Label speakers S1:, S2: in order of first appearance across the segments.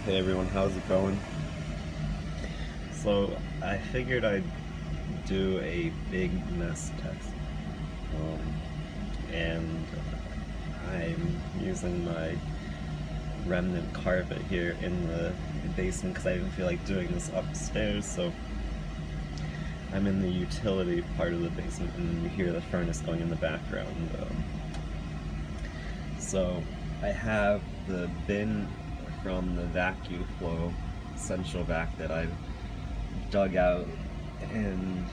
S1: Hey everyone, how's it going? So I figured I'd do a big mess test. And I'm using my remnant carpet here in the basement because I didn't feel like doing this upstairs, so I'm in the utility part of the basement and you hear the furnace going in the background. So I have the bin from the vacuum flow central vac that I've dug out and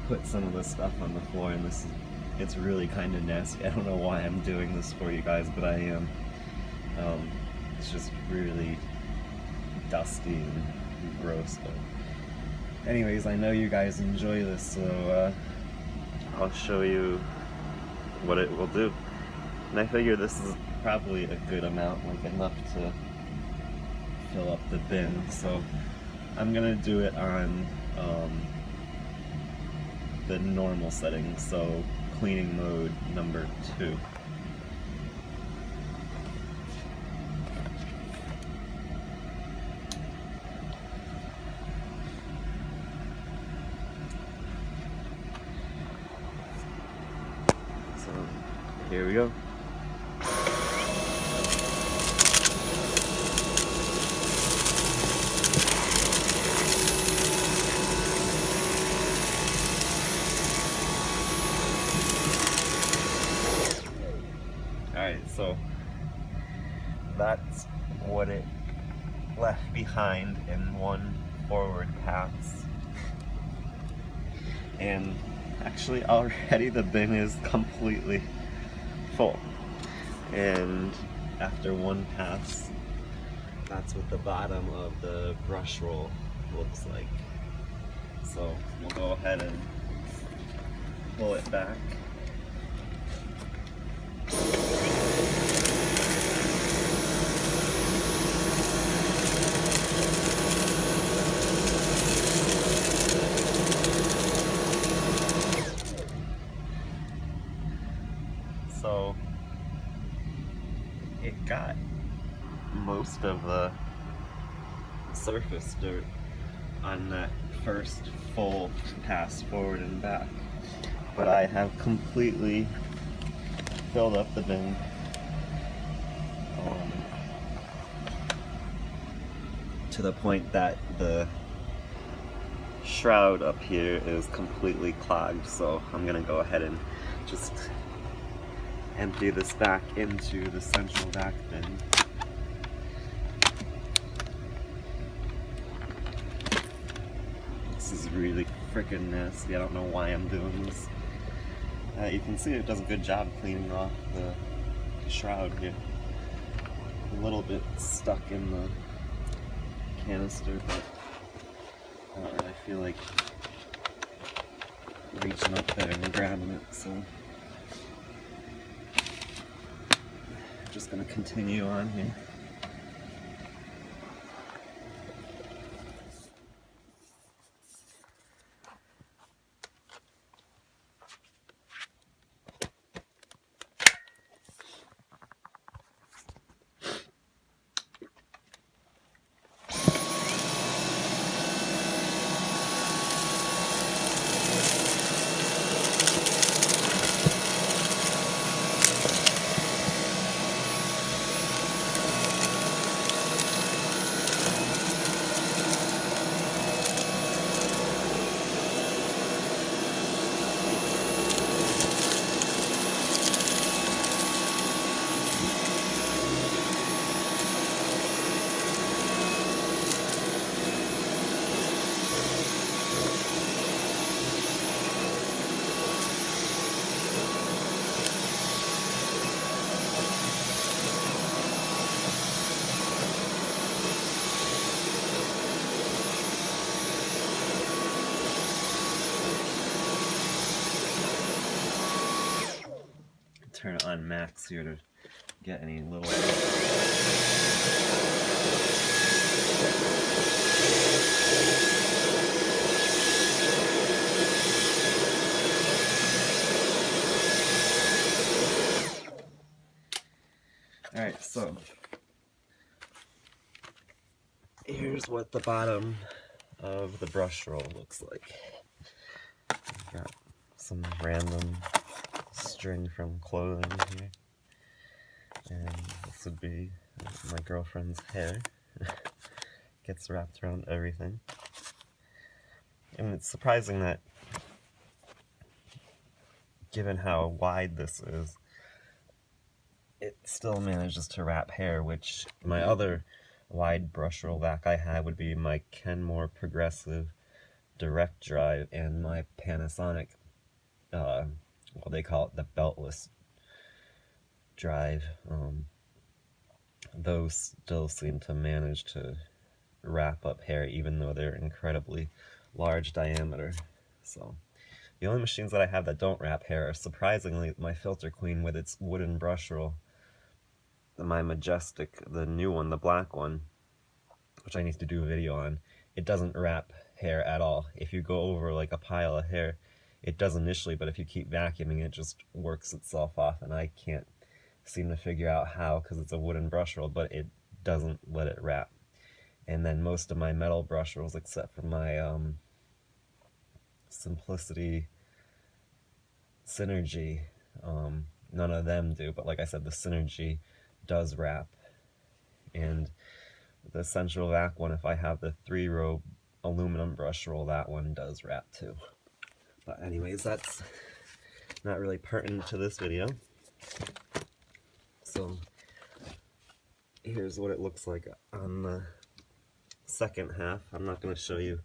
S1: put some of the stuff on the floor, and it's really kind of nasty. I don't know why I'm doing this for you guys, but I am. It's just really dusty and gross, but anyways, I know you guys enjoy this, so I'll show you what it will do. And I figure this is probably a good amount, like enough to fill up the bin, so I'm gonna do it on the normal setting, so cleaning mode number 2. So here we go. Alright, so that's what it left behind in one forward pass. And actually already the bin is completely full. And after one pass, that's what the bottom of the brush roll looks like. So we'll go ahead and pull it back. So it got most of the surface dirt on that first full pass forward and back, but I have completely filled up the bin. To the point that the shroud up here is completely clogged, so I'm gonna go ahead and just empty this back into the central vac bin. This is really freaking nasty. I don't know why I'm doing this. You can see it does a good job cleaning off the shroud here. A little bit stuck in the canister, but I don't really feel like reaching up there and grabbing it, so I'm just gonna continue on here. Turn it on max here to get any little... Alright, so here's what the bottom of the brush roll looks like. Got some random string from clothing here, and this would be my girlfriend's hair. Gets wrapped around everything. And it's surprising that, given how wide this is, it still manages to wrap hair, which my other wide brush roll vac I had would be my Kenmore Progressive Direct Drive and my Panasonic, well, they call it the beltless drive. Those still seem to manage to wrap up hair even though they're incredibly large diameter. So the only machines that I have that don't wrap hair are, surprisingly, my Filter Queen with its wooden brush roll, my Majestic, the new one, the black one, which I need to do a video on. It doesn't wrap hair at all. If you go over like a pile of hair, it does initially, but if you keep vacuuming, it just works itself off, and I can't seem to figure out how, because it's a wooden brush roll, but it doesn't let it wrap. And then most of my metal brush rolls, except for my Simplicity Synergy, none of them do, but like I said, the Synergy does wrap. And the Central Vac one, if I have the 3-row aluminum brush roll, that one does wrap too. But anyways, that's not really pertinent to this video. So here's what it looks like on the second half. I'm not going to show you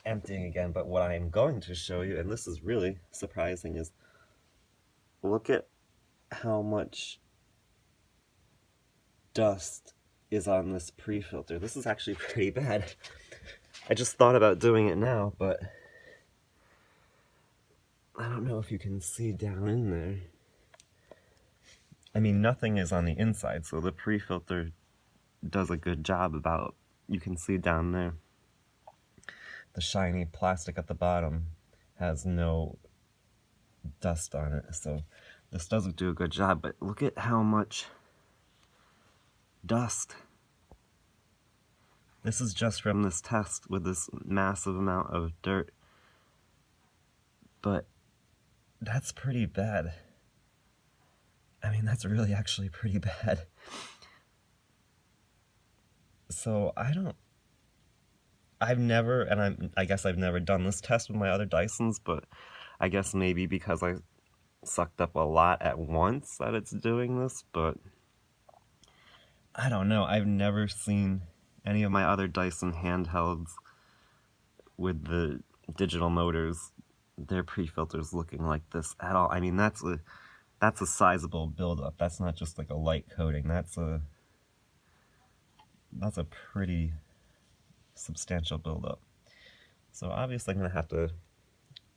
S1: emptying again, but what I am going to show you, and this is really surprising, is look at how much dust is on this pre-filter. This is actually pretty bad. I just thought about doing it now, but I don't know if you can see down in there. I mean, nothing is on the inside, so the pre-filter does a good job about, you can see down there, the shiny plastic at the bottom has no dust on it, so this doesn't do a good job. But look at how much dust. This is just from this test with this massive amount of dirt, but that's pretty bad. I mean, that's really actually pretty bad. So I guess I've never done this test with my other Dysons, but I guess maybe because I sucked up a lot at once that it's doing this, but I don't know. I've never seen any of my other Dyson handhelds with the digital motors, their pre-filters looking like this at all. I mean, that's a sizable buildup. That's not just like a light coating. That's a pretty substantial buildup. So obviously I'm going to have to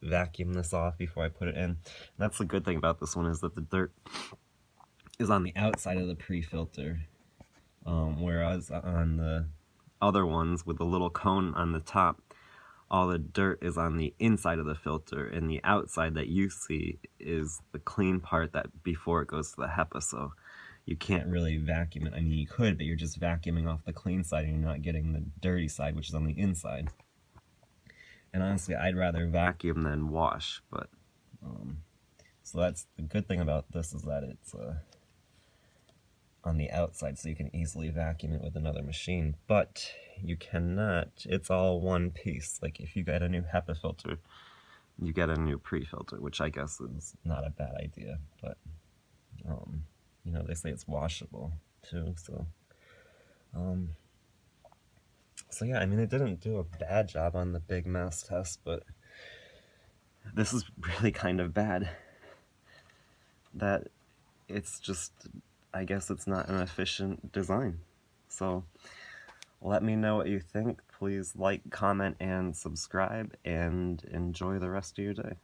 S1: vacuum this off before I put it in. And that's the good thing about this one, is that the dirt is on the outside of the pre-filter, whereas on the other ones with the little cone on the top, all the dirt is on the inside of the filter, and the outside that you see is the clean part that before it goes to the HEPA, so you can't really vacuum it. I mean, you could, but you're just vacuuming off the clean side and you're not getting the dirty side, which is on the inside. And honestly, I'd rather vacuum than wash, but so that's the good thing about this, is that it's on the outside, so you can easily vacuum it with another machine, but you cannot, it's all one piece. Like if you get a new HEPA filter, you get a new pre-filter, which I guess is not a bad idea, but you know, they say it's washable too, so so yeah, I mean, it didn't do a bad job on the big mass test, but this is really kind of bad. That it's just, I guess it's not an efficient design. So let me know what you think. Please like, comment, and subscribe, and enjoy the rest of your day.